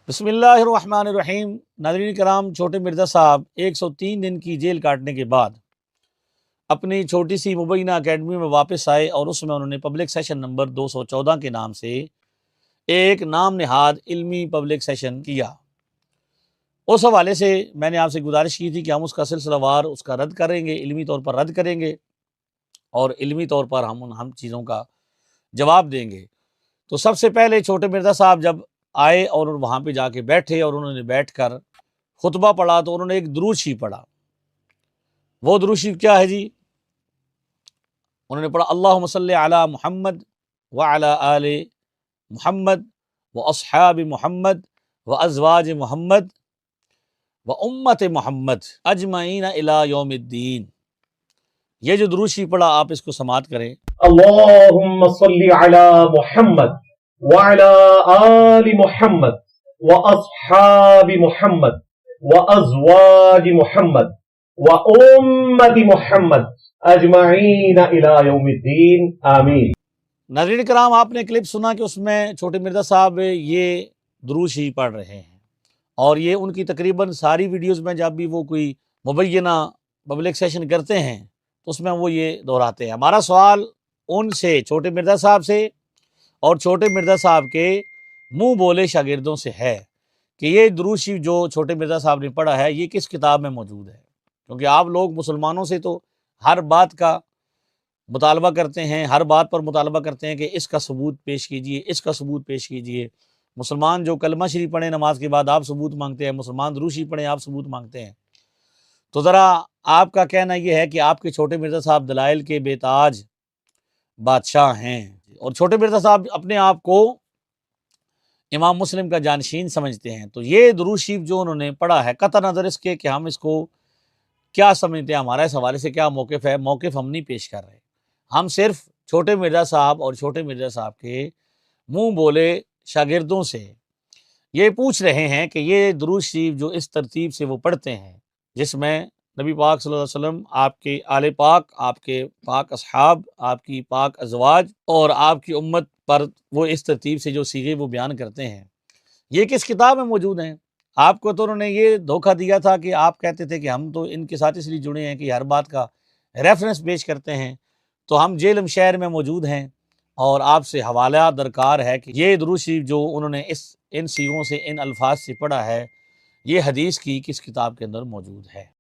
बिस्मिल्लाहिर्रहमानिर्रहीम। नाज़रीन कराम, छोटे मिर्ज़ा साहब 103 दिन की जेल काटने के बाद अपनी छोटी सी मुबैना अकेडमी में वापस आए और उसमें उन्होंने पब्लिक सेशन नंबर 214 के नाम से एक नाम नहाद इल्मी पब्लिक सेशन किया। उस हवाले से मैंने आपसे गुजारिश की थी कि हम उसका सिलसिलावार उसका रद्द करेंगे, इल्मी तौर पर रद्द करेंगे और इल्मी तौर पर हम चीज़ों का जवाब देंगे। तो सबसे पहले छोटे मिर्ज़ा साहब जब आए और वहाँ पे जाके बैठे और उन्होंने बैठकर खुतबा पढ़ा तो उन्होंने एक दुरूद शरीफ पढ़ा। वो दुरूद शरीफ क्या है जी? उन्होंने पढ़ा अल्लाहुम्मा सल्ली अला मुहम्मद व अला आले मुहम्मद व अस्हाब मुहम्मद व अज़वाज मुहम्मद व उम्मत मुहम्मद अजमईन इला यौमिद्दीन। ये जो दुरूद शरीफ पढ़ा आप इसको समाअत करें। अल्लाहुम्मा सल्ली अला मुहम्मद व अला आलि मुहम्मद व अस्हाबि मुहम्मद व अज़वाज मुहम्मद व उम्मति मुहम्मद अजमईन इला यौमिद्दीन आमीन। नाज़रीन कराम, आपने क्लिप सुना कि उसमें छोटे मिर्ज़ा साहब ये दुरूद शरीफ पढ़ रहे हैं और ये उनकी तकरीबन सारी वीडियोज़ में जब भी वो कोई मुबैना पब्लिक सेशन करते हैं तो उसमें वो ये दोहराते हैं। हमारा सवाल उनसे, छोटे मिर्ज़ा साहब से और छोटे मिर्ज़ा साहब के मुंह बोले शागिर्दों से है कि ये दुरूद शरीफ जो छोटे मिर्ज़ा साहब ने पढ़ा है ये किस किताब में मौजूद है। क्योंकि आप लोग मुसलमानों से तो हर बात का मुतालबा करते हैं, हर बात पर मुतालबा करते हैं कि इसका सबूत पेश कीजिए, इसका सबूत पेश कीजिए। मुसलमान जो कलमा शरीफ पढ़े नमाज के बाद आप सबूत मांगते हैं, मुसलमान दुरूद शरीफ पढ़े आप सबूत मांगते हैं। तो ज़रा आपका कहना यह है कि आपके छोटे मिर्ज़ा साहब दलाइल के बेताज बादशाह हैं और छोटे मिर्ज़ा साहब अपने आप को इमाम मुस्लिम का जानशीन समझते हैं। तो ये दुरूद शरीफ जो उन्होंने पढ़ा है, कतई नज़र इसके कि हम इसको क्या समझते हैं, हमारा इस हवाले से क्या मौक़िफ़ है, मौक़िफ़ हम नहीं पेश कर रहे। हम सिर्फ छोटे मिर्ज़ा साहब और छोटे मिर्ज़ा साहब के मुंह बोले शागिर्दों से ये पूछ रहे हैं कि ये दुरूद शरीफ जो इस तरतीब से वो पढ़ते हैं जिसमें नबी पाक सल्लल्लाहु अलैहि वसल्लम, आपके आले पाक, आपके पाक असहाब, आपकी पाक अज़वाज और आपकी उम्मत पर वो इस तरतीब से जो सीगे वो बयान करते हैं, ये किस किताब में मौजूद हैं? आपको तो उन्होंने ये धोखा दिया था कि आप कहते थे कि हम तो इनके साथ इसलिए जुड़े हैं कि हर बात का रेफरेंस पेश करते हैं। तो हम जेलम शहर में मौजूद हैं और आपसे हवाला दरकार है कि ये दुरूद शरीफ जो उन्होंने इन सीगों से, इन अल्फाज से पढ़ा है, ये हदीस की किस किताब के अंदर मौजूद है।